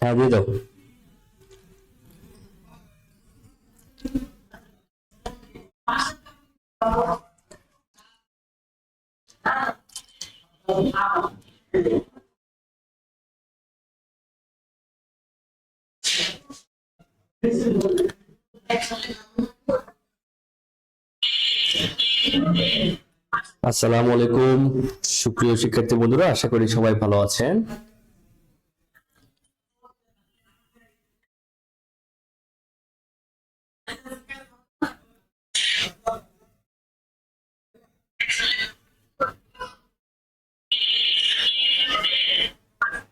হ্যাঁ, দিয়ে দাও। আসসালামু আলাইকুম সুপ্রিয় শিক্ষার্থী বন্ধুরা, আশা করি সবাই ভালো আছেন।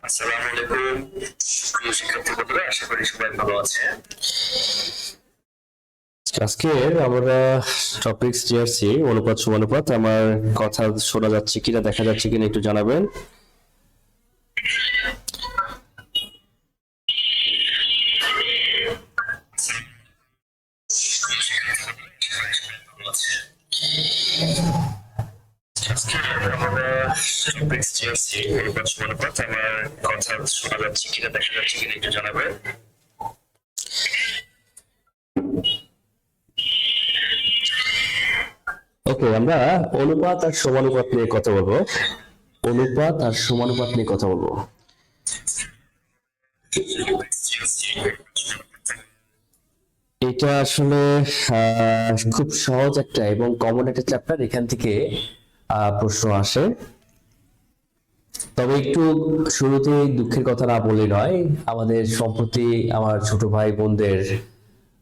আসসালামু আলাইকুম সুপ্রিয় শিক্ষার্থী বন্ধুরা, আশা করি সবাই ভালো আছেন। আজকে আমরা টপিক দিয়েছি অনুপাত সমানুপাত। আমার কথা শোনা যাচ্ছে কিনা, দেখা যাচ্ছে কিনা একটু জানাবেন। আমার কথা শোনা যাচ্ছে কিনা, দেখা যাচ্ছে কিনা একটু জানাবেন। ওকে, আমরা অনুপাত আর সমানুপাত নিয়ে কথা বলবো। অনুপাত আর সমানুপাত নিয়ে কথা বলবো। এটা আসলে খুব সহজ একটা এবং কমন একটা চ্যাপ্টার। এখান থেকে প্রশ্ন আসে। তবে একটু শুরুতে দুঃখের কথা না বলে নয়, আমাদের সম্প্রতি আমার ছোট ভাই বোনদের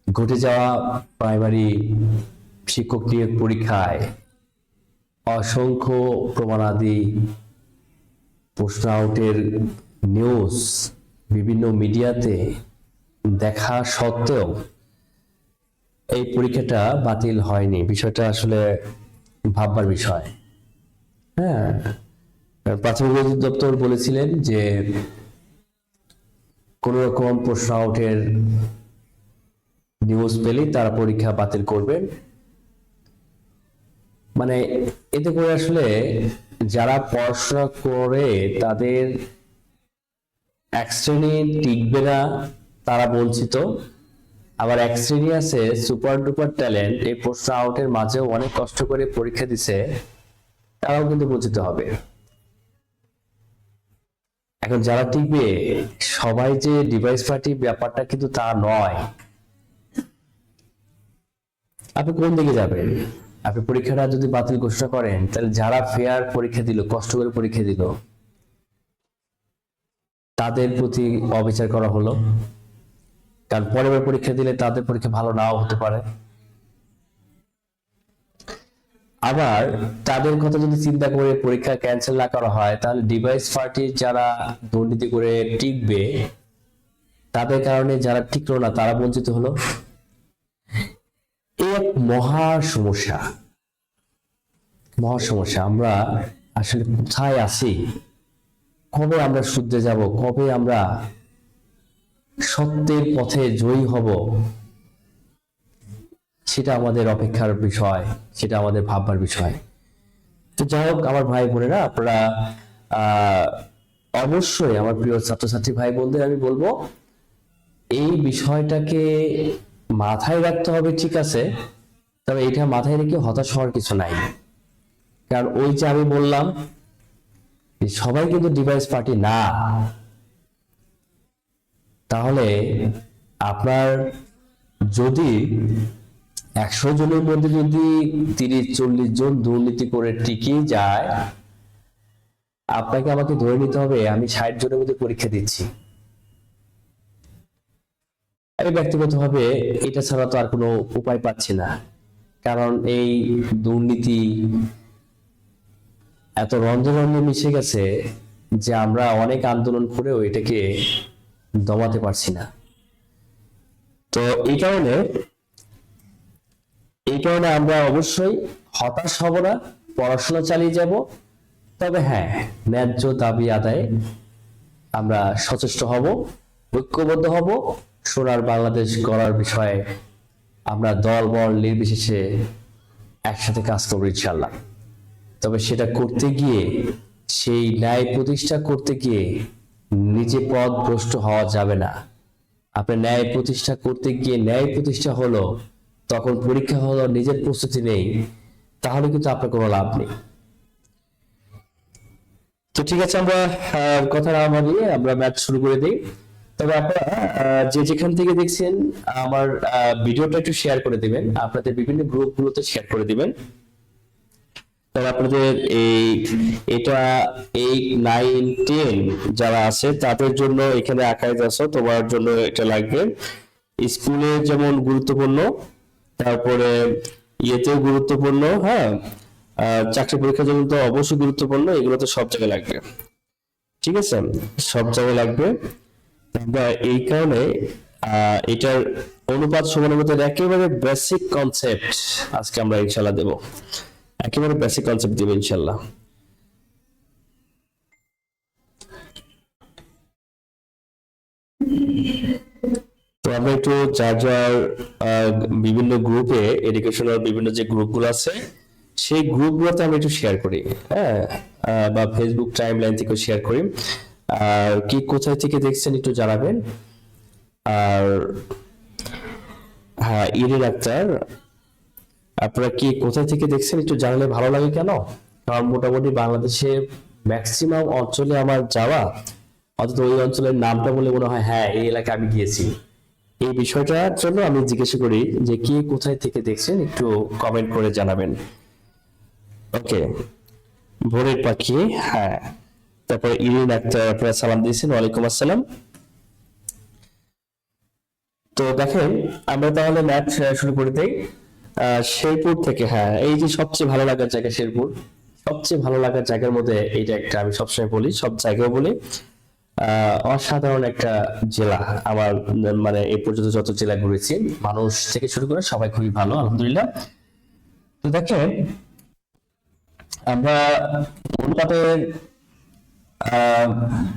ঘটে যাওয়া প্রাইমারি শিক্ষক নিয়োগ পরীক্ষায় অসংখ্য প্রমাণাদি, প্রশ্ন আউটের নিউজ বিভিন্ন মিডিয়াতে দেখা সত্ত্বেও এই পরীক্ষাটা বাতিল হয়নি। বিষয়টা আসলে ভাববার বিষয়। হ্যাঁ, প্রাথমিক অধিদপ্তর বলেছিলেন যে কোন রকম প্রশ্ন আউটের নিউজ পেলেই তারা পরীক্ষা বাতিল করবেন। মানে এতে করে আসলে যারা পড়াশোনা করে তাদের এক শ্রেণী টিকবে না, তারা বঞ্চিত। আবার এক শ্রেণী আছে সুপার ডুপার ট্যালেন্ট, এই প্রশ্ন আউটের মাঝেও অনেক কষ্ট করে পরীক্ষা দিছে, তারাও কিন্তু বঞ্চিত হবে। এখন যারা টিকবে সবাই যে ডিভাইস পার্টি, ব্যাপারটা কিন্তু তা নয়। আপনি কোন দিকে যাবেন? আপনি পরীক্ষাটা যদি বাতিল ঘোষণা করেন, তাহলে যারা ফেয়ার পরীক্ষা দিল, কষ্ট করে পরীক্ষা দিল, তাদের প্রতি অবিচার করা হলো। কারণ পরের পরীক্ষা দিলে তাদের পরীক্ষা ভালো নাও হতে পারে। আবার তাদের কথা যদি চিন্তা করে পরীক্ষা ক্যান্সেল না করা হয়, তাহলে ডিভাইস পার্টির যারা দুর্নীতি করে টিকবে, তাদের কারণে যারা টিকলো না তারা বঞ্চিত হলো। এক মহা সমস্যা, মহা সমস্যা। আমরা আসলে কোথায় আছি? কবে আমরা শুদ্ধে যাব? কবে আমরা সত্যের পথে জয়ী হব? সেটা আমাদের অপেক্ষার বিষয়, সেটা আমাদের ভাববার বিষয়। তো যাই হোক, আমার ভাই বোনেরা, আপনারা অবশ্যই, আমার প্রিয় ছাত্রছাত্রী ভাই বোনদের আমি বলবো, এই বিষয়টাকে মাথায় রাখতে হবে, ঠিক আছে। তবে এটা মাথায় রেখে হতাশ হওয়ার কিছু নাই। কারণ ওই যে আমি বললাম, সবাই কিন্তু ডিভাইস পার্টি না। তাহলে আপনার যদি 100 জনের মধ্যে যদি 30-40 জন দুর্নীতি করে টিকে যায়, আপনাকে আমাকে ধরে নিতে হবে আমি 60 জনের মধ্যে পরীক্ষা দিচ্ছি। আমি ব্যক্তিগতভাবে এটা ছাড়া তো আর কোনো উপায় পাচ্ছি না। কারণ এই দুর্নীতি এত রন্ধে রন্ধে মিশে গেছে যে আমরা অনেক আন্দোলন করেও এটাকে দমাতে পারছি না। তো এই কারণে আমরা অবশ্যই হতাশ হব না, পড়াশোনা চালিয়ে যাব। তবে হ্যাঁ, ন্যায্য দাবি আদায়ে আমরা সচেষ্ট হব, ঐক্যবদ্ধ হব। সোনার বাংলাদেশ গড়ার বিষয়ে আমরা দল বল নির্বিশেষে একসাথে কাজ করবো ইনশাআল্লাহ। তবে সেটা করতে গিয়ে, সেই ন্যায় প্রতিষ্ঠা করতে গিয়ে নিজে পথ ভ্রষ্ট হওয়া যাবে না। আপনি ন্যায় প্রতিষ্ঠা করতে গিয়ে ন্যায় প্রতিষ্ঠা হলো, তখন পরীক্ষা হলো, নিজের প্রস্তুতি নেই, তাহলে কিন্তু আপনার কোনো লাভ নেই। তো ঠিক আছে, আমরা কথা না বাড়িয়ে আমরা ম্যাচ শুরু করে দিই। তবে আপনারা যে যেখান থেকে দেখছেন আমার ভিডিওটা একটু শেয়ার করে দিবেন, আপনাদের বিভিন্ন গ্রুপগুলোতে শেয়ার করে দিবেন। তবে আপনাদের এটা 8, 9, 10 যারা আছে তাদের জন্য এখানে আকাইজ আছে, তোমার জন্য এটা লাগবে। স্কুলে যেমন গুরুত্বপূর্ণ, তারপরে ইয়েতেও গুরুত্বপূর্ণ, হ্যাঁ, চাকরি পরীক্ষার জন্য তো অবশ্যই গুরুত্বপূর্ণ, এগুলো তো সব জায়গায় লাগবে। ঠিক আছে, সব জায়গায় লাগবে। আমরা এই কারণে এটার অনুপাত সমানুপাতের একেবারে বেসিক কনসেপ্ট আজকে আমরা ইনশাল্লাহ দেব, একেবারে বেসিক কনসেপ্ট দেব ইনশাল্লাহ। তো আমরা একটু যার যার বিভিন্ন গ্রুপে, এডুকেশনাল বিভিন্ন যে গ্রুপগুলো আছে সেই গ্রুপগুলোতে আমরা একটু শেয়ার করি, হ্যাঁ, বা ফেসবুক টাইমলাইন থেকে শেয়ার করি। আর কি কোথায় থেকে দেখছেন একটু জানাবেন। আর হ্যাঁ, ইরিন আক্তার, আপনারা কি কোথা থেকে দেখছেন একটু জানালে ভালো লাগে। কেন? কারণ মোটামুটি বাংলাদেশে ম্যাক্সিমাম অঞ্চলে আমার যাওয়া, অন্তত ওই অঞ্চলের নামটা বলে মনে হয় হ্যাঁ এই এলাকায় আমি গিয়েছি। এই বিষয়টার জন্য আমি জিজ্ঞাসা করি যে কি কোথায় থেকে দেখছেন একটু কমেন্ট করে জানাবেন। ওকে, ভোরের পাখি, হ্যাঁ, তারপর ইরিন আক্তার আপনারা সালাম দিয়েছেন, ওয়ালাইকুম আসসালাম। তো দেখেন আমরা তাহলে ম্যাচ শুরু করে দেই। শেরপুর থেকে, হ্যাঁ, এই যে সবচেয়ে ভালো লাগার জায়গা শেরপুর, সবচেয়ে ভালো লাগার জায়গার মধ্যে এইটা একটা, আমি সবসময় বলি, সব জায়গায় বলি, অসাধারণ একটা জেলা আমার, মানে এই পর্যন্ত যত জেলা ঘুরেছি মানুষ থেকে শুরু করে সবাই খুবই ভালো, আলহামদুলিল্লাহ। তো দেখেন আমরা অনুপাতের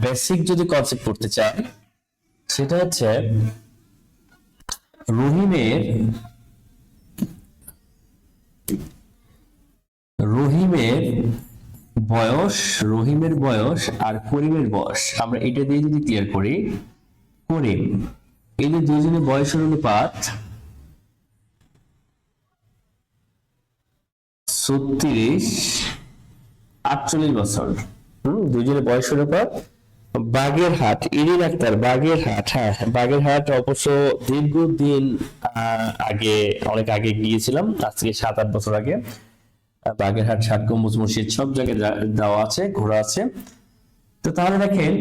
বেসিক যদি কনসেপ্ট করতে চাই, সেটা হচ্ছে রহিমের বয়স আর করিমের বয়স, আমরা এটা দিয়ে যদি ক্লিয়ার করি, করিম এদের দুইজনের বয়সের অনুপাত 36-48 বছর। দুইজনের বয়সের অনুপাত। বাগেরহাট, ইরিন আক্তার, বাগেরহাট, হ্যাঁ, বাগেরহাট অবশ্য দীর্ঘদিন আগে, অনেক আগে গিয়েছিলাম, আজকে 7-8 বছর আগে। বাগেরহাট, 7 গম্বুজ মসজিদ সব জায়গায় যাওয়া আছে, ঘোরা আছে। তো তাহলে দেখেন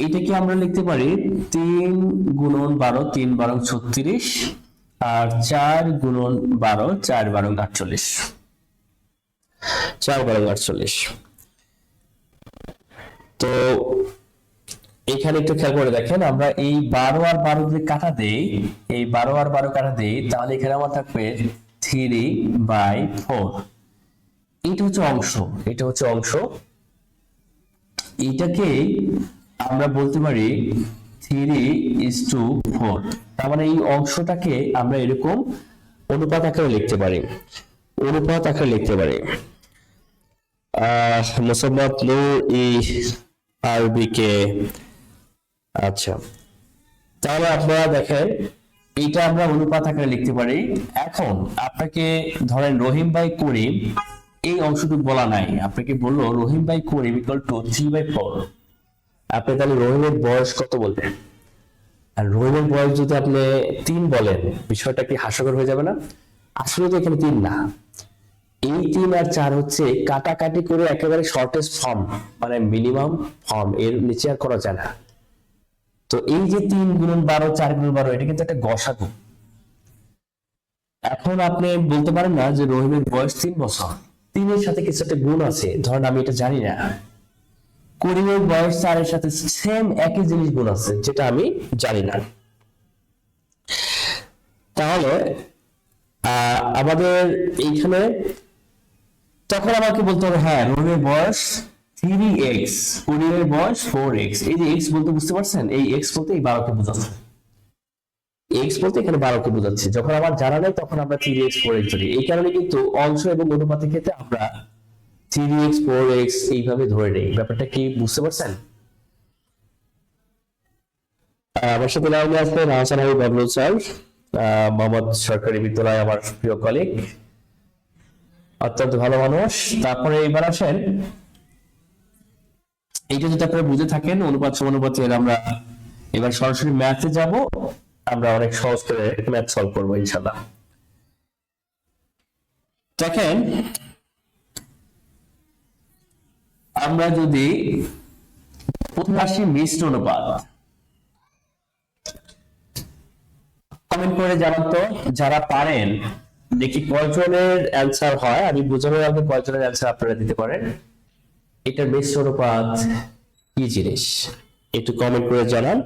এটা কি আমরা লিখতে পারি 3 × 12, 3 × 12 36, আর 4 × 12, 4 × 12 48, 4 × 12 48। তো এখানে একটু খেয়াল করে দেখেন, আমরা এই 12 আর 12 যদি কাটা দেই, এই 12 আর 12 কাটা দেই, তাহলে এখানে আমার থাকবে 3/4। এটা হচ্ছে অংশ, এটা হচ্ছে অংশ। এটাকে আমরা বলতে পারি 3:4। তার মানে এই অংশটাকে আমরা এরকম অনুপাত আকারে লিখতে পারি, অনুপাত আকারে লিখতে পারি। মোসাম্মদ নূর আরবিকে, আচ্ছা, তাহলে আপনারা দেখেন এটা আমরা অনুপাত আকারে লিখতে পারি। এখন আপনাকে ধরেন রহিম বাই করিম, এই অংশটুকু বলা নাই, আপনাকে বললো রহিম বাই করিম = 3/4। আপনি তাহলে রহিমের বয়স কত বলবেন? আর রহিমের বয়স যদি আপনি 3 বলেন, বিষয়টা কি হাস্যকর হয়ে যাবে না? আসলে তো এখানে 3 না, এই 3 আর 4 হচ্ছে কাটাকাটি করে একেবারে শর্টেস্ট ফর্ম, মানে মিনিমাম ফর্ম, এর নিচে আর করা যায় না। তো এই যে 3 × 12, 4 × 12, এটা কিন্তু একটা গসাগু। এখন আপনি বলতে পারেন না যে রহিমের বয়স 3 বছর, 3 এর সাথে কিছু একটা গুণ আছে, ধরেন আমি এটা জানি না। করিমের বয়স 4 এর সাথে সেম একই জিনিস গুণ আছে, যেটা আমি জানি না। তাহলে আমাদের এইখানে তখন আমাকে বলতে হবে হ্যাঁ রহিমের বয়স 3x, করিমের বয়স 4x। এই যে x বলতে বুঝতে পারছেন, এই x বলতে এই 12 কে বোঝাচ্ছে, x বলতে এখানে 12 কে বোঝাচ্ছে। যখন আমার জানা নেই তখন আমরা 3x 4x ধরি। এই কারণে কিন্তু অংশ এবং অনুপাতের ক্ষেত্রে আমরা 3x 4x এইভাবে ধরে নেই। ব্যাপারটা কি বুঝতে পারছেন? আমার সাথে লাইনে আছেন হাসান হাবিব বাবলু স্যার, মোহাম্মদ সরকারি বিদ্যালয়, আমার প্রিয় কলিগ, অত্যন্ত ভালো মানুষ। তারপরে এবার আসেন, এইটা যদি আপনারা বুঝে থাকেন অনুপাত সমানুপাতের, আমরা এবার সরাসরি ম্যাথে যাব। আমরা অনেক সহজ করে ম্যাথ সলভ করবো ইনশাআল্লাহ। দেখেন, আমরা যদি প্রথমে আসি মিশ্র অনুপাত, কমেন্ট করে জানান তো যারা পারেন, দেখি কয়জনের অ্যান্সার হয়। আমি বোঝানোর আগে কয়জনের অ্যান্সার আপনারা দিতে পারেন। এটা মিশ্র অনুপাত কি জিনিস একটু কমেন্ট করে জানান,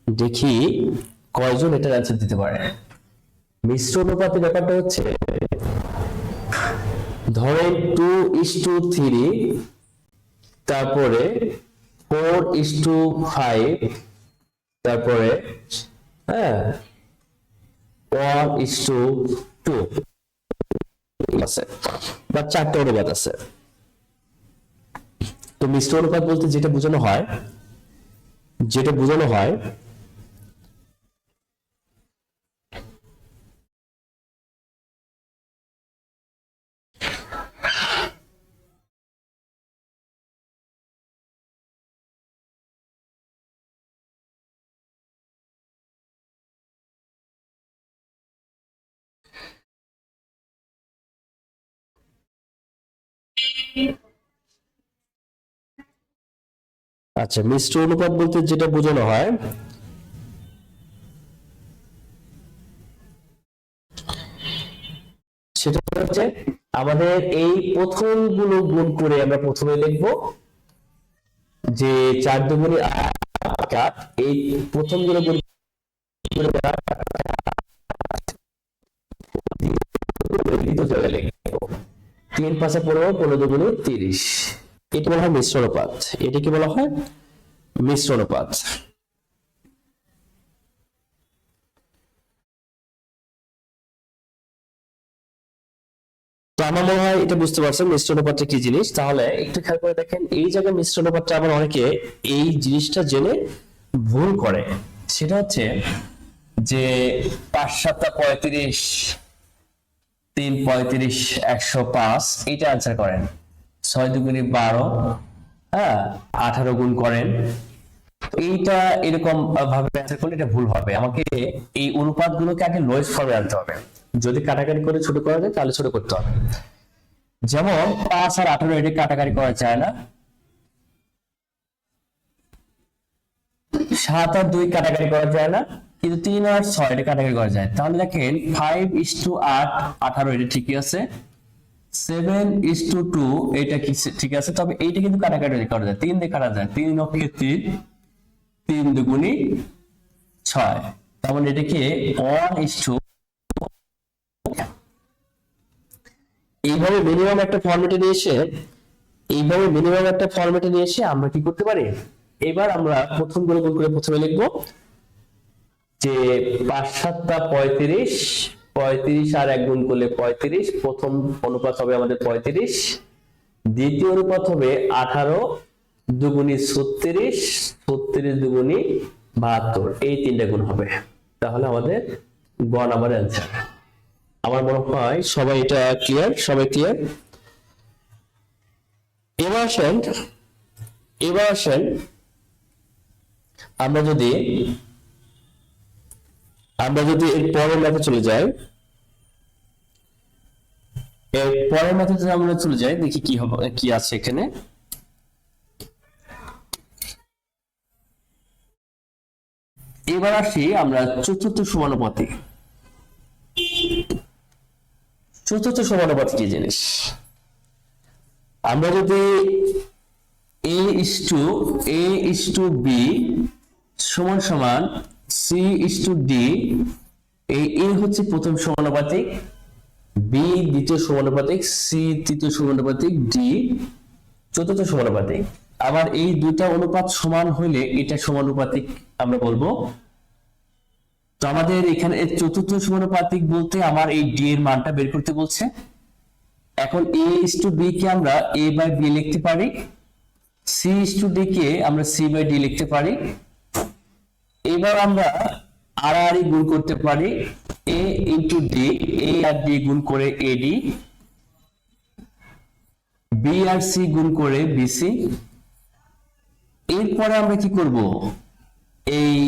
দেখি কয়জন এটার অ্যান্সার দিতে পারে। মিশ্র অনুপাতের ব্যাপারটা হচ্ছে, ধরেন 2:3, তারপরে 4:5, তারপরে 1:2 আছে, বা 4টা অনুপাত আছে। তো মিশ্র অনুপাত বলতে যেটা বোঝানো হয়, আচ্ছা, মিশ্র অনুপাত বলতে যেটা বোঝানো হয়, সেটা হচ্ছে আমাদের এই প্রথম গুলো গুণ করে আমরা প্রথমে লিখবো যে 4 দুগুণে 8, এই প্রথম গুলো গুণ করে 3 5 15, 15 দুগুণে 30। এটা বলা হয় মিশ্র অনুপাত। এটা কি বলা হয়? মিশ্র অনুপাত। তো আমার মনে হয় এটা বুঝতে পারছেন মিশ্র অনুপাতটা কি জিনিস। তাহলে একটু খেয়াল করে দেখেন, এই জায়গায় মিশ্র অনুপাতটা আবার অনেকে এই জিনিসটা জেনে ভুল করে। সেটা হচ্ছে যে 5 7 35, 3 35, 105, এটা আনসার করেন। 6 দুগুণে 12, 18 গুণ করেন। এইটা এরকম ভাবে অ্যান্সার করলে এটা ভুল হবে। আমাকে এই অনুপাতগুলোকে আগে লোয়েস্ট ফর্মে আনতে হবে। যদি কাটাকাটি করে ছোট করা যায় তাহলে ছোট করতে হবে। যেমন 5 আর 18 এটা কাটাকাটি করা যায় না, 7 আর 2 কাটাকাটি করা যায় না, কিন্তু 3 আর 6 এটা কাটাকাটি করা যায়। তাহলে দেখেন 5:8, 18 এটা ঠিকই আছে, 7:2 এটা কি ঠিক আছে, তবে এইটা কিন্তু কাটাকাটি করা যায়, 3 দিয়ে কাটা যায়, 3 অক্ষে 3, 3 দুগুণে 6, তার মানে এটাকে 1:, এইভাবে মিনিমাম একটা ফরম্যাটে নিয়ে এসে আমরা কি করতে পারি, এবার আমরা প্রথম গুলো গুণ করে প্রথমে লিখবো যে 5 7 35, 35 আর 1 গুণ করলে 35, প্রথম অনুপাত হবে আমাদের 35, দ্বিতীয় অনুপাত হবে 18 দুগুণে 36, 36 দুগুণে 72, এই 3টা গুণ হবে। তাহলে আমাদের গ নাম্বার অ্যান্সার। আমার মনে হয় সবাই এটা ক্লিয়ার, সবাই ক্লিয়ার। এবার আসেন আমরা যদি এর পরের ম্যাথে চলে যাই, দেখি কি হবে, কি আছে এখানে। এবার আসি আমরা চতুর্থ সমানুপাতে। চতুর্থ সমানুপাত কি জিনিস? আমরা যদি a:b সমান সমান c:d, এই a হচ্ছে প্রথম সমানুপাতিক, b দ্বিতীয় সমানুপাতিক, c তৃতীয় সমানুপাতিক, d চতুর্থ সমানুপাতিক। আবার এই দুইটা অনুপাত সমান হইলে এটা সমানুপাতিক আমরা বলবো। তো আমাদের এখানে চতুর্থ সমানুপাতিক বলতে আমার এই d এর মানটা বের করতে বলছে। এখন a:b কে আমরা a/b লিখতে পারি, c:d কে আমরা c/d লিখতে পারি। এবার আমরা আর আর গুণ করতে পারি এ ইন্টু ডি, এ আর ডি গুণ করে এডি, বি আর সি গুণ করে বিসি। এরপরে আমরা কি করব, এই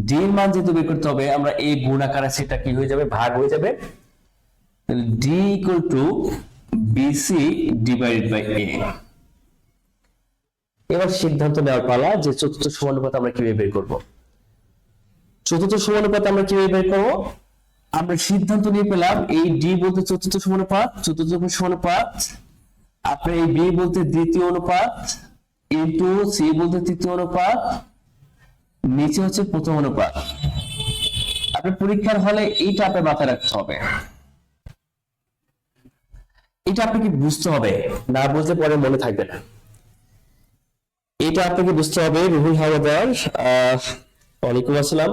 ডি এর মান যেহেতু বের করতে হবে, আমরা এই গুণ আকারে সেটা কি হয়ে যাবে, ভাগ হয়ে যাবে। D equal to BC divided by A. এবার সিদ্ধান্ত নেওয়ার পালা যে চতুর্থ সমানুপাত আমরা কিভাবে বের করব। চতুর্থ সমানুপাত আমরা কিভাবে বের করব, আমরা সিদ্ধান্ত নিয়ে পেলাম এই ডি বলতে চতুর্থ সমানুপাত, চতুর্থ সমানুপাত আপনার এই বি বলতে দ্বিতীয় অনুপাত ইনটু সি বলতে তৃতীয় অনুপাত, নিচে হচ্ছে প্রথম অনুপাত। আপনার পরীক্ষার হলে এইটা আপনার মাথায় রাখতে হবে, এটা আপনাকে বুঝতে হবে, না বুঝলে পরে মনে থাকবে না। এটা আপনাকে বুঝতে হবে। রুহুল হাওলাদার ওয়ালাইকুম আসসালাম।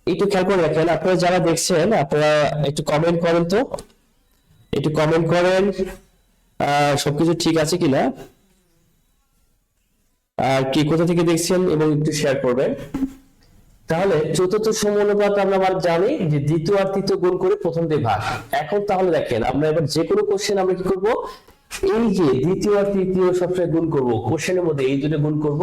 একটু খেয়াল করে রাখেন, আপনারা যারা দেখছেন আপনারা একটু কমেন্ট করেন তো, একটু কমেন্ট করেন সবকিছু ঠিক আছে কিনা, আর কি কোথা থেকে দেখছেন এবং একটু শেয়ার করবেন। তাহলে চতুর্থ সমানুপাত আমরা জানি যে দ্বিতীয় আর তৃতীয় গুণ করে প্রথম দিয়ে ভাগ। এখন তাহলে দেখেন আমরা এবার যে কোনো কোশ্চেন আমরা কি করব, এই যে দ্বিতীয় আর তৃতীয় সবসময় গুণ করব, কোশ্চেনের মধ্যে এই দুটো গুণ করব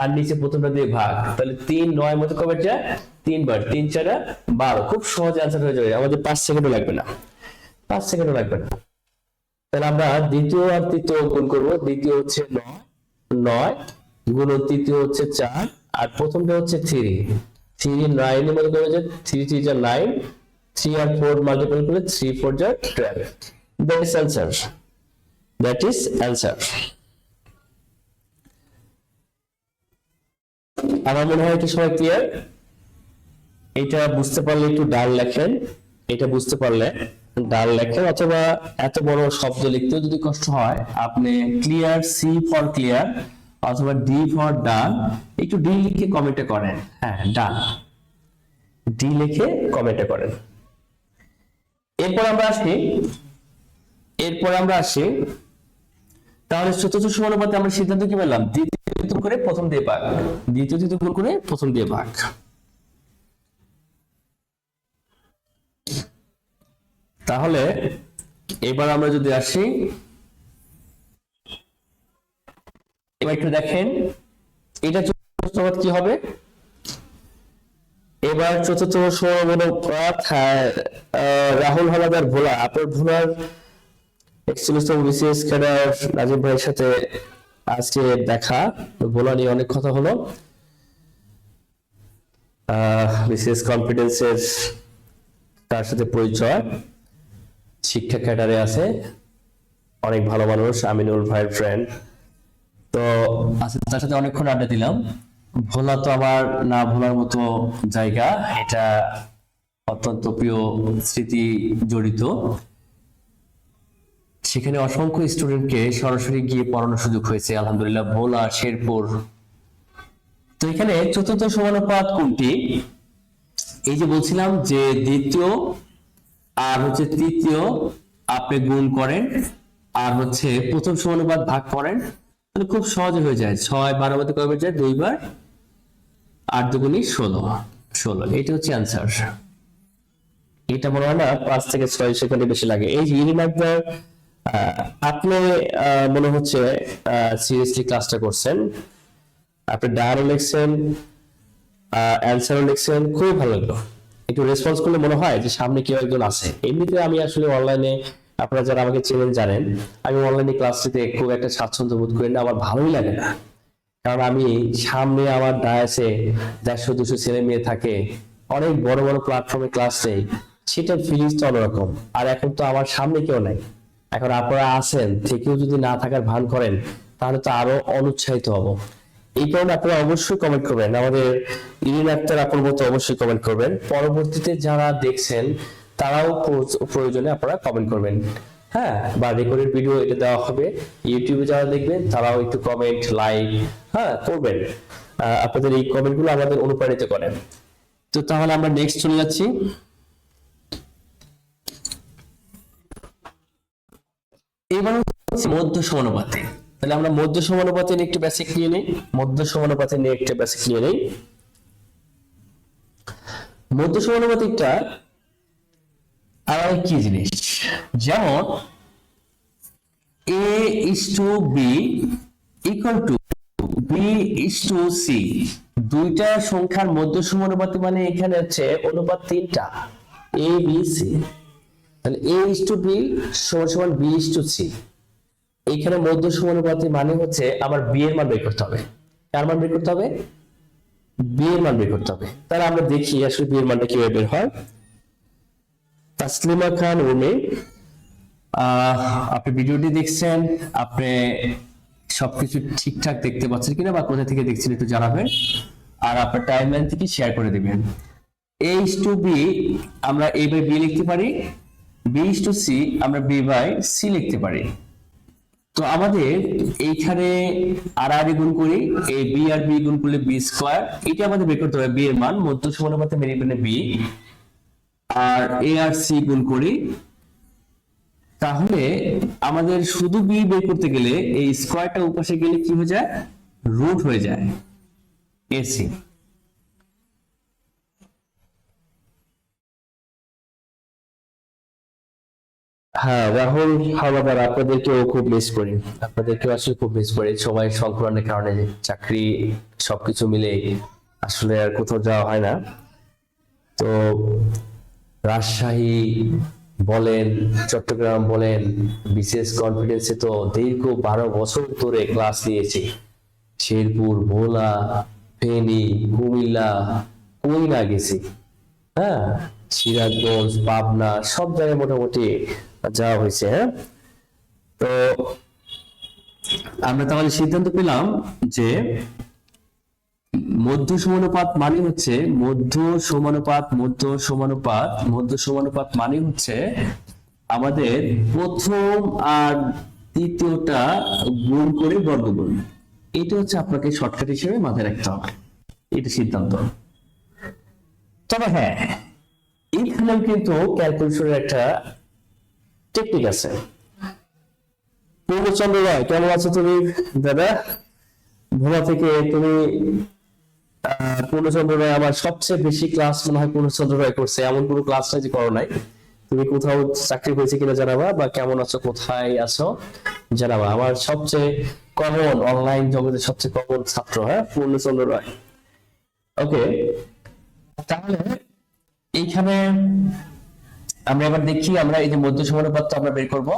আর নিচে প্রথমটা দিয়ে ভাগ। তাহলে 3 9 মধ্যে কবে যায়, 3 বার, 3 4 12। খুব সহজ অ্যান্সার হয়ে যাবে, আমাদের 5 সেকেন্ডও লাগবে না, 5 সেকেন্ডও লাগবে না। তাহলে আমরা দ্বিতীয় আর তৃতীয় গুণ করব। দ্বিতীয় হচ্ছে 9 গুণ তৃতীয় হচ্ছে 4 আর প্রথমটা হচ্ছে 3 9 এর মধ্যে কবে যায়, 3 3 যা 9, 3 আর 4 মাল্টিপ্লাই করলে 3 4 যা 12। That is answer, that is answer. আমার মনে হয় এটা সবাই ক্লিয়ার। এটা বুঝতে পারলে একটু ডাল লেখেন, এটা বুঝতে পারলে ডাল লেখেন, অথবা এত বড় শব্দ লিখতেও যদি কষ্ট হয় আপনি ক্লিয়ার, সি ফর ক্লিয়ার অথবা ডি ফর ডান, একটু ডি লিখে কমেন্টে করেন। হ্যাঁ ডান, ডি লিখে কমেন্টে করেন। এরপর আমরা আসি তাহলে চতুর্থ সমানুপাতে আমরা সিদ্ধান্ত কি পেলাম, দ্বিতীয় করে প্রথম দিয়ে ভাগ, দ্বিতীয় গুণ করে প্রথম দিয়ে ভাগ। তাহলে এবার আমরা যদি আসি, এবার একটু দেখেন এটা চতুর্থ কি হবে। এবার চতুর্থ সমানুপাত, রাহুল হাওলাদার ভোলা, আপনার ভোলার বিসিএস ক্যাডার নাজিম ভাইয়ের সাথে আজকে দেখা, ভোলা নিয়ে অনেক কথা হলো। বিসিএস কনফিডেন্সের তার সাথে পরিচয়, শিক্ষা ক্যাডারে আছে, অনেক ভালো মানুষ, আমিনুল ভাইয়ের ফ্রেন্ড। তো তার সাথে অনেকক্ষণ আড্ডা দিলাম। ভোলা তো আমার না ভোলার মতো জায়গা, এটা অত্যন্ত প্রিয় স্মৃতি জড়িত। সেখানে অসংখ্য স্টুডেন্টকে সরাসরি গিয়ে পড়ানোর সুযোগ হয়েছে আলহামদুলিল্লাহ, ভোলা, শেরপুর। তো এখানে চতুর্থ সমানুপাত কোনটি, এই যে বলছিলাম যে দ্বিতীয় আর হচ্ছে তৃতীয় আপনি গুণ করেন আর হচ্ছে প্রথম সমানুপাত ভাগ করেন, তাহলে খুব সহজে হয়ে যায়। 6 12 মধ্যে কবে যায়, 2 বার, 8 দুগুণী 16। এটা হচ্ছে অ্যান্সার। এটা মনে হয় না 5 থেকে 6 সেকেন্ডে বেশি লাগে। এই যে ইরিন একবার আপনি মনে হচ্ছে সিরিয়াসলি ক্লাসটা করছেন, আপনি ডায়ারও লিখছেন, অ্যান্সারও লিখছেন, খুবই ভালো লাগলো। একটু রেসপন্স করলে মনে হয় যে সামনে কেউ একজন আছে। এমনিতে আমি আসলে অনলাইনে, আপনারা যারা আমাকে চেনেন জানেন, আমি অনলাইনে ক্লাস নিতে খুব একটা স্বাচ্ছন্দ্য বোধ করি না, আমার ভালোই লাগে না। কারণ আমি সামনে আমার ডায়াসে 150-200 ছেলে মেয়ে থাকে, অনেক বড় বড় প্ল্যাটফর্মে ক্লাস নেই, সেটার ফিলিংসটা অন্যরকম। আর এখন তো আমার সামনে কেউ নাই, এখন আপনারা আছেন থেকেও যদি না থাকার ভান করেন তাহলে তো আরো অনুৎসাহিত হব। এই কারণে আপনারা অবশ্যই কমেন্ট করবেন, আমাদের ইরিন আক্তার আপুর মতো অবশ্যই কমেন্ট করবেন। পরবর্তীতে যারা দেখছেন তারাও প্রয়োজনে আপনারা কমেন্ট করবেন, হ্যাঁ, বা রেকর্ডেড ভিডিও এটা দেওয়া হবে, ইউটিউবে যারা দেখবেন তারাও একটু কমেন্ট লাইক করবেন। আপনাদের এই কমেন্টগুলো আমাদের অনুপ্রাণিত করেন। তো তাহলে আমরা নেক্সট চলে যাচ্ছি। এবার হচ্ছে মধ্য সমানুপাতে। তাহলে আমরা মধ্য সমানুপাতে নিয়ে একটু বেসিক নিয়ে নেই, মধ্য সমানুপাতে নিয়ে একটু বেসিক নিয়ে নেই। মধ্য সমানুপাতিকটা আলাদা কি জিনিস, যেমন A:B equal to B:C, দুইটা সংখ্যার মধ্য সমানুপাতি মানে এখানে হচ্ছে অনুপাত 3টা A B C, তাহলে A:B সমান B:C। এখানে মধ্য সমানুপাতি মানে হচ্ছে আমার B এর মান বের করতে হবে। কার মান বের করতে হবে? B এর মান বের করতে হবে। তাহলে আমরা দেখি আসলে B এর মানটা কিভাবে বের হয়। তাসলিমা খান উনি, আপনি ভিডিওটি দেখছেন, আপনি সবকিছু ঠিকঠাক দেখতে পাচ্ছেন কিনা বা কোথা থেকে দেখছেন একটু জানাবেন, আর আপনার টাইমলাইন থেকে শেয়ার করে দিবেন। A:B আমরা A/B লিখতে পারি, B:C আমরা B/C লিখতে পারি। তো আমাদের এইখানে আর গুণ করি, B আর B গুণ করলে B², এটা আমাদের বের করতে হবে B এর মান, মধ্য সমানুপাতে মেনে B, R A R C গুণ করি, তাহলে আমাদের শুধু B বের করতে গেলে এই স্কয়ারটা উপাশে গেলে কি হয়ে যায়? রুট হয়ে যায় AC। হ্যাঁ রাহুল হাওলাদার, আপনাদেরকেও খুব মিস করি, আপনাদেরকেও আসলে খুব মিস করি। সবাই সংক্রমণের কারণে চাকরি সবকিছু মিলে আসলে আর কোথাও যাওয়া হয় না। তো রাজশাহী বলেন, চট্টগ্রাম বলেন, বিশেষ কনফিডেন্সে তো দীর্ঘ 12 বছর ধরে ক্লাস নিয়েছি। শেরপুর, ভোলা, ফেনী, কুমিল্লা, কই না গেছি, হ্যাঁ, সিরাজগঞ্জ, পাবনা, সব জায়গায় মোটামুটি যাওয়া হয়েছে। হ্যাঁ, তো আমরা তাহলে সিদ্ধান্ত পেলাম যে মধ্য সমানুপাত মানে হচ্ছে মধ্য সমানুপাত মানে হচ্ছে আমাদের প্রথম আর তৃতীয়টা গুণ করে বর্গমূল। এটা হচ্ছে আপনাকে শর্টকাট হিসেবে মাথায় রাখতে হবে, এটা সিদ্ধান্ত। তবে হ্যাঁ, এইখানেও কিন্তু ক্যালকুলেশনের একটা টেকনিক আছে। পূর্ণচন্দ্র রায়, কেমন আছো তুমি দাদা? ভোলা থেকে তুমি। পূর্ণচন্দ্র রায় আমার সবচেয়ে বেশি ক্লাস মনে হয় পূর্ণচন্দ্র রায় করছে, এমন কোনো ক্লাস নাই যে করো নাই। তুমি কোথাও চাকরি হয়েছে কিনা জানাবা, বা কেমন আছো, কোথায় আছো জানাবা। আমার সবচেয়ে কমন অনলাইন জগতের সবচেয়ে কমন ছাত্র, হ্যাঁ, পূর্ণচন্দ্র রায়। ওকে, তাহলে এইখানে আমরা এবার দেখি, আমরা এই যে মধ্য সমানুপাতটা আমরা বের করব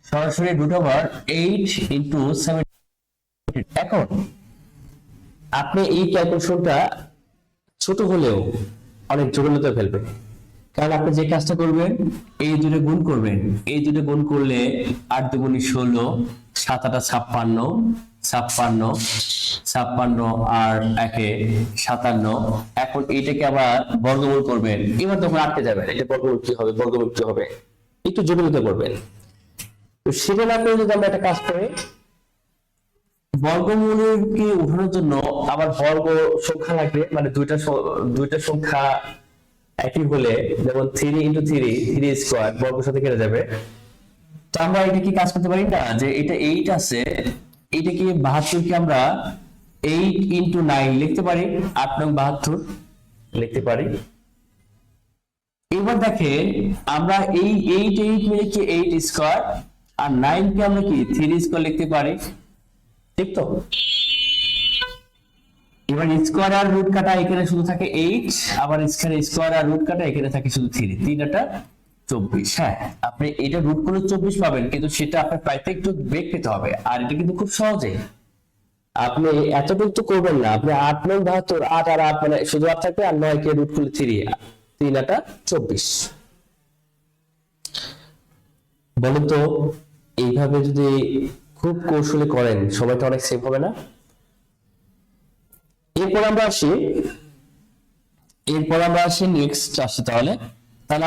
সরাসরি √8 × 7। এখন আপনি এই ক্যালকুলেশনটা ছোট হলেও অনেক জটিলতা ফেলবে, কারণ আপনি যে কাজটা করবেন, এই দুটো গুণ করবেন, এই দুটো গুণ করলে 8 × 2 = 16, 7 × 8 = 56, 56 আর 1 = 57। এখন এইটাকে আবার বর্গমূল করবেন, এবার তখন আটকে যাবেন, এটা বর্গমূল কি হবে, একটু জটিলতা করবেন। তো সেটা না করে যদি আমরা একটা কাজ করি, বর্গমূলকে উঠানোর জন্য আবার বর্গ সংখ্যা লাগবে, মানে দুইটা সংখ্যা একই হলে, যেমন 3 × 3 বর্গ সাথে কেটে যাবে। তো আমরা এটা কি কাজ করতে পারি না, যে এটা 8 আছে, এটা কি 72 কে আমরা 8 × 9 লিখতে পারি, 8 নং 72 লিখতে পারি। এবার দেখেন আমরা এই 8 মিলে কি 8², আর 9 কে আমরা কি 3² লিখতে পারি, ঠিক তো? এবার স্কয়ার আর রুট কাটা এখানে শুধু থাকে 8, আবার এখানে স্কয়ার আর রুট কাটা এখানে থাকে শুধু 3, 3 × 24। হ্যাঁ, আপনি এটা রুট করলে 24 পাবেন, কিন্তু সেটা আপনার পাইতে একটু বেগ পেতে হবে। আর এটা কিন্তু খুব সহজে, আপনি এতটুকু তো করবেন না, আপনি 8 9 72, 8 আর 8 মানে শুধু 8 থাকবে, আর 9 কে রুট করলে 3, 3 × 24। বলেন তো, এইভাবে যদি খুব কৌশলে করেন সময়টা অনেক সেভ হবে না? এরপর আমরা আসি নেক্সট আসি। তাহলে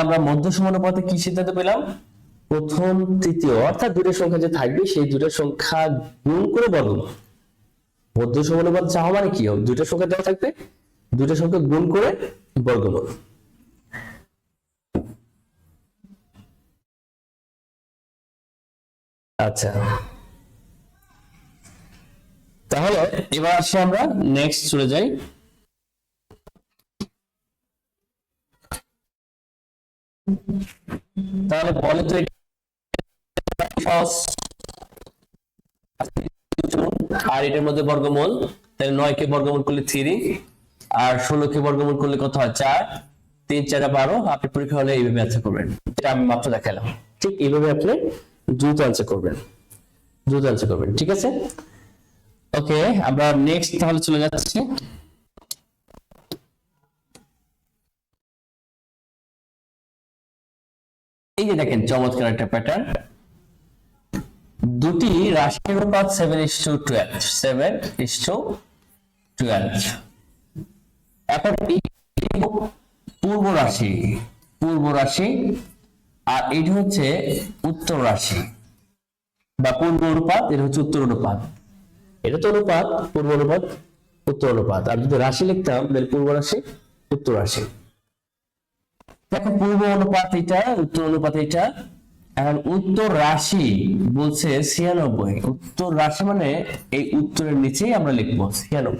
আমরা মধ্য সমানুপাতে কি সিদ্ধান্ত পেলাম? প্রথম তৃতীয় অর্থাৎ দুটো সংখ্যা যে থাকবে, সেই দুটো সংখ্যা গুণ করে বর্গমূল। মধ্য সমানুপাত চাওয়া মানে কি হবে? দুটো সংখ্যা দেওয়া থাকবে, দুটো সংখ্যা গুণ করে বর্গমূল। আচ্ছা, তাহলে এবার আসি আমরা নেক্সট চলে যাই। তাহলে বলে তো আর এটার মধ্যে বর্গমূল, তাহলে 9 কে বর্গমূল করলে 3 আর 16 কে বর্গমূল করলে কত হয় 4, 3 4 12। আপনি পরীক্ষা হলে এইভাবে অ্যান্সার করবেন, এটা আমি মাত্র দেখালাম। ঠিক এইভাবে আপনি দ্রুত অ্যান্সার করবেন, দ্রুত অ্যান্সার করবেন, ঠিক আছে। ওকে, আমরা নেক্সট তাহলে চলে যাচ্ছি। এই যে দেখেন চমৎকার একটা প্যাটার্ন, দুটি রাশির অনুপাত 7:12, 7:12। এখন পূর্ব রাশি, পূর্ব রাশি, আর এটা হচ্ছে উত্তর রাশি বা পূর্ব অনুপাত, এটা হচ্ছে উত্তর অনুপাত। এটা তো অনুপাত, পূর্ব অনুপাত উত্তর অনুপাত। আর যদি রাশি লিখতাম তাহলে পূর্ব রাশি উত্তর রাশি। দেখো পূর্ব অনুপাত এটা, উত্তর অনুপাত এটা। এখন উত্তর রাশি বলছে 96, উত্তর রাশি মানে এই উত্তরের নিচেই আমরা লিখবো 96।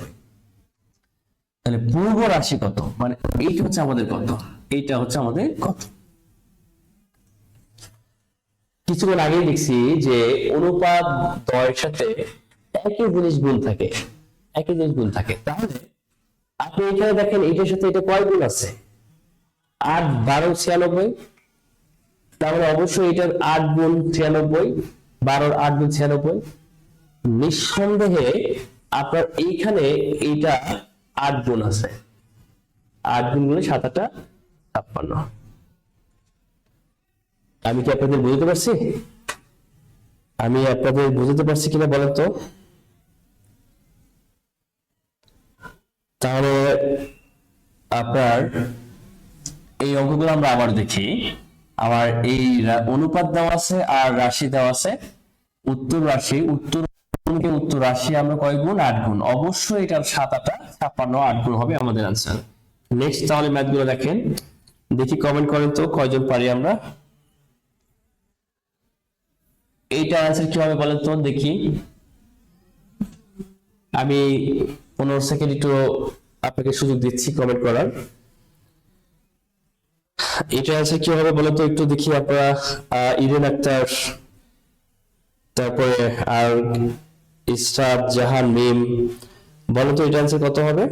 তাহলে পূর্ব রাশি কত, মানে এইটা হচ্ছে আমাদের কত, এইটা হচ্ছে আমাদের কত। কিছুক্ষণ আগেই দেখছি যে অনুপাত দ্বয়ের সাথে একই জিনিস গুণ থাকে, একই জিনিস গুণ থাকে। তাহলে আপনি এখানে দেখেন এটার সাথে এটা কয় গুণ আছে, 8 12 96। তাহলে অবশ্যই এটার 8 গুণ 96, 12 8 গুণ 96। নিঃসন্দেহে আপনার এইখানে এইটা 8 গুণ আছে, 8 গুণ গুণে 7 8 56। আমি কি আপনাদের বুঝতে পারছি, আমি আপনাদের বুঝতে পারছি কিনা বলেন তো। তাহলে আপনার এই অঙ্কগুলো আমরা আবার দেখি। আমার এই অনুপাত দেওয়া আছে আর রাশি দেওয়া আছে, উত্তর রাশি, উত্তর রাশি আমরা কয় গুণ, 8 গুণ। অবশ্যই এটার 7 8 56, 8 গুণ হবে আমাদের আনসার। নেক্সট তাহলে ম্যাথ গুলো দেখেন, দেখি কমেন্ট করেন তো কয়জন পারি আমরা। এইটার আনসার কি হবে বলেন তো দেখি। আমি 15 সেকেন্ড একটু আপনাকে সুযোগ দিচ্ছি কমেন্ট করার। এটা আছে কি হবে বলতো একটু দেখি আপনারা। ইরেন আক্তার, তারপরে আর ইসরাত জাহান মিম, বলো তো এটা আনসার কত হবে।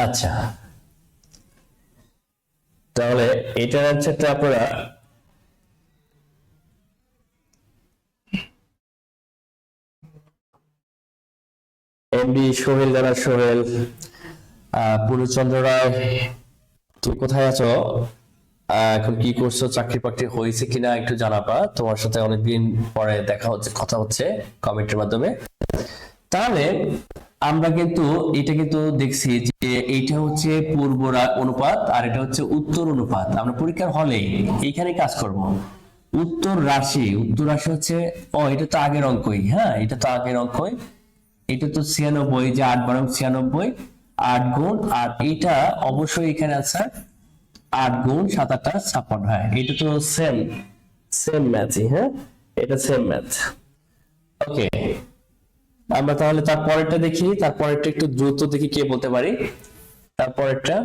আচ্ছা, তাহলে এটার আনসারটা আপনারা এমডি সোহেল, দাদা সোহেল, পূর্ণচন্দ্র রায়, তুমি কোথায় আছো, এখন কি করছো, চাকরি বাকরি হয়েছে কিনা একটু জানাবা। তোমার সাথে অনেকদিন পরে দেখা হচ্ছে, কথা হচ্ছে কমেন্টের মাধ্যমে। তাহলে আমরা কিন্তু এটা কিন্তু দেখছি যে এইটা হচ্ছে পূর্ব অনুপাত আর এটা হচ্ছে উত্তর অনুপাত। আমরা পরীক্ষার হলে এইখানে কাজ করব। উত্তর রাশি, উত্তর রাশি হচ্ছে, ও এটা তো আগের অঙ্কই, হ্যাঁ এটা তো আগের অঙ্কই। এটা তো 96, যে 8 12 96, 8 গুণ, আর এটা অবশ্যই এখানে আছে 8 গুণ 7 8 56। হ্যাঁ এটা তো সেম সেম ম্যাথই, হ্যাঁ এটা সেম ম্যাথ। ওকে, আমরা তাহলে তারপরেরটা দেখি, তারপরেরটা একটু দ্রুত দেখি কে বলতে পারি। তারপরেরটা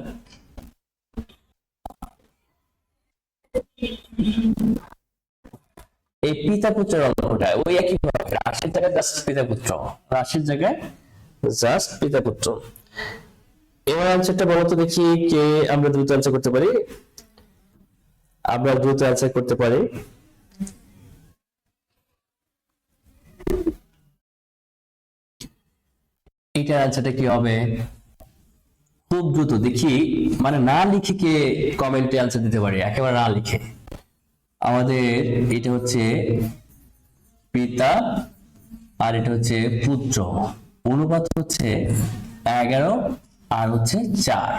এই পিতা পুত্রের অঙ্কটা ওই একই ভাবে, রাশির জায়গায় জাস্ট পিতা পুত্র, রাশির জায়গায় জাস্ট পিতা পুত্র। এবার আনসারটা বলো তো দেখি কে আমরা দ্রুত আনসার করতে পারি, আমরা দ্রুত আনসার করতে পারি। এটার আনসারটা কি হবে, খুব দ্রুত দেখি, মানে না লিখে কে কমেন্টে আনসার দিতে পারি, একেবারে না লিখে। আমাদের এটা হচ্ছে পিতা আর এটা হচ্ছে পুত্র, অনুপাত হচ্ছে 11 আর হচ্ছে 4।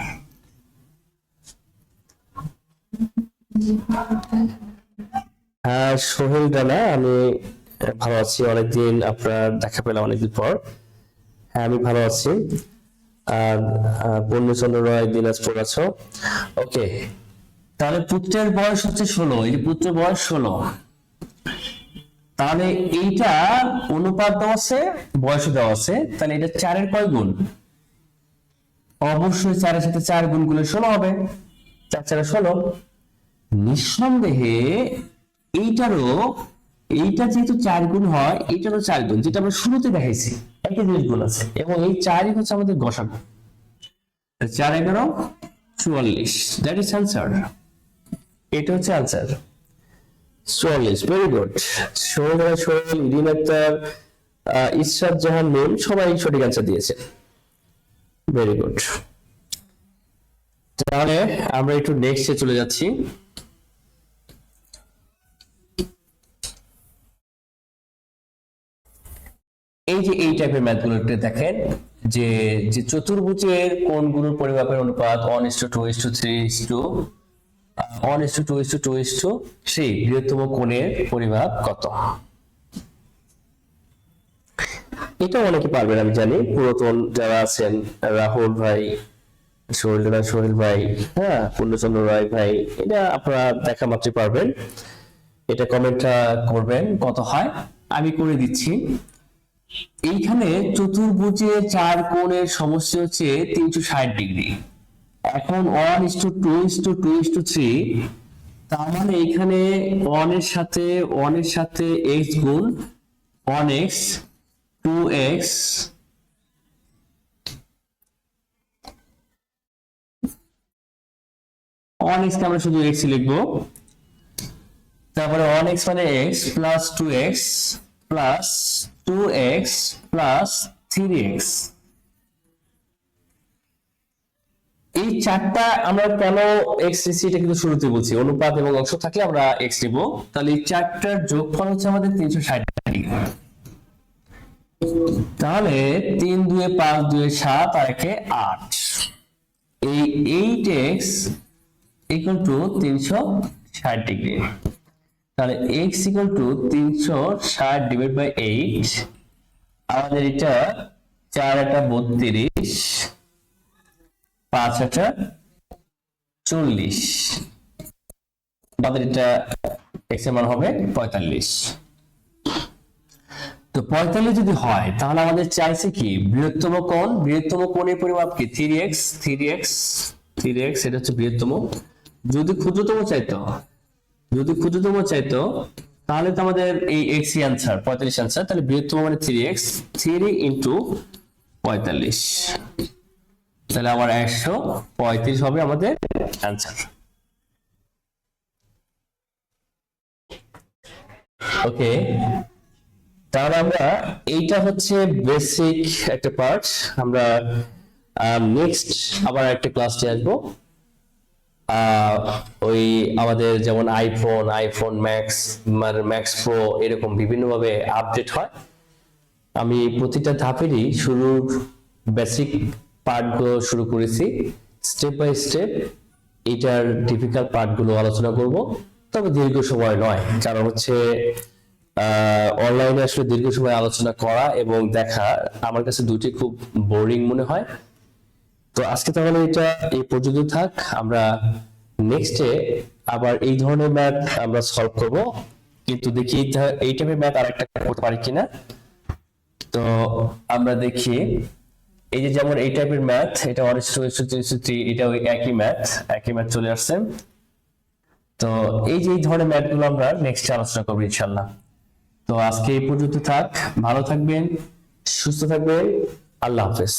হ্যাঁ সোহেল ডানা, আমি ভালো আছি, অনেকদিন আপনার দেখা পেলাম অনেকদিন পর। হ্যাঁ আমি ভালো আছি। আর পূর্ণচন্দ্র রায় দিনাজপুর আছো, ওকে। তাহলে পুত্রের বয়স হচ্ছে 16, এই যে পুত্রের বয়স 16। তাহলে এইটা অনুপাত দেওয়া আছে, বয়স দেওয়া আছে, তাহলে এটা 4 এর কয় গুণ, অবশ্যই 4 এর সাথে 4 গুণ করলে 16 হবে, 4 4 16। নিঃসন্দেহে এইটারও, এইটা যেহেতু 4 গুণ হয়, এইটারও 4 গুণ, যেটা আমরা শুরুতে দেখাইছি একই জিনিস গুণ আছে, এবং এই 4ই হচ্ছে আমাদের গসাগু। 4 11 44, দ্যাট ইজ আনসার। এটা হচ্ছে answer 44। Very good. Sohel, Irin Akter, Israt Jahan Noon সবাই সঠিক আনসার দিয়েছে। Very good. তাহলে আমরা একটু নেক্সটে চলে যাচ্ছি। এই যে এই টাইপের ম্যাথগুলোতে দেখেন যে যে চতুর্ভুজের কোণগুলোর পরিমাপের অনুপাত 1:2:3, বৃহত্তম কোণের পরিমাপ কত? এটা অনেকে পারবেন আমি জানি, পুরাতন যারা আছেন, রাহুল ভাই, সোহেল ভাই, হ্যাঁ, পূর্ণচন্দ্র রায় ভাই, এটা আপনারা দেখা মাত্রই পারবেন। এটা কমেন্টটা করবেন কত হয়, আমি করে দিচ্ছি। এইখানে চতুর্ভুজে 4 কোণের সমষ্টি হচ্ছে 360 ডিগ্রি। এখন 1:2:2:3, তার মানে এখানে 1 এর সাথে x গুণ 1x 2x 1x কে আমরা শুধু x লিখবো, তারপরে 1x মানে x plus 2x plus 2x plus 3x। এই চারটা আমরা কেন x নিচ্ছি এটা কিন্তু শুরুতে বলছি, অনুপাত এবং অংশ থাকলে আমরা x নিব। তাহলে এই চারটার যোগফল হচ্ছে আমাদের 360 ডিগ্রি। তাহলে 3 2 5 2 7 আর 1 8, এই 8x ইকুয়াল টু 360 ডিগ্রি। তাহলে x equal to 360 divide by 8, আমাদের এটা 4 8 32, 5 8 40, আমাদের এটা x এর মান হবে 45। তো 45 যদি হয় তাহলে আমাদের চাইছে কি বৃহত্তম কোণের পরিমাপ কি 3x, এটা হচ্ছে বৃহত্তম। যদি ক্ষুদ্রতম চাইতো তাহলে তো আমাদের এই x ই आंसर 45 आंसर। তাহলে বৃহত্তম মানে 3x, 3 ইনটু 45, তাহলে আমার 135 হবে আমাদের आंसर। ওকে, তাহলে আমরা এইটা হচ্ছে বেসিক একটা পার্ট। আমরা নেক্সট আবার একটা ক্লাসে আসবো। ওই আমাদের যেমন আইফোন ম্যাক্স প্রো এরকম বিভিন্নভাবে আপডেট হয়। আমি প্রতিটা ধাপেরই শুরুর বেসিক পার্টগুলো শুরু করেছি, স্টেপ বাই স্টেপ এটার ডিফিকাল্ট পার্টগুলো আলোচনা করব, তবে দীর্ঘ সময় নয়। কারণ হচ্ছে অনলাইনে আসলে দীর্ঘ সময় আলোচনা করা এবং দেখা আমার কাছে দুটি খুব বোরিং মনে হয়। তো আজকে তাহলে এটা এই পর্যন্ত থাক। আমরা নেক্সটে আবার এই ধরনের ম্যাথ আমরা সলভ করব, কিন্তু দেখি এই টাইপের ম্যাথ আরেকটা করতে পারি কিনা। তো আমরা দেখি এই যে যেমন এই টাইপের ম্যাথ, এটা 1:3:3, এটা ওই একই ম্যাথ চলে আসছে। তো এই যে এই ধরনের ম্যাথগুলো আমরা নেক্সটে আলোচনা করবো ইনশাআল্লাহ। তো আজকে এই পর্যন্ত থাক, ভালো থাকবেন, সুস্থ থাকবেন, আল্লাহ হাফেজ।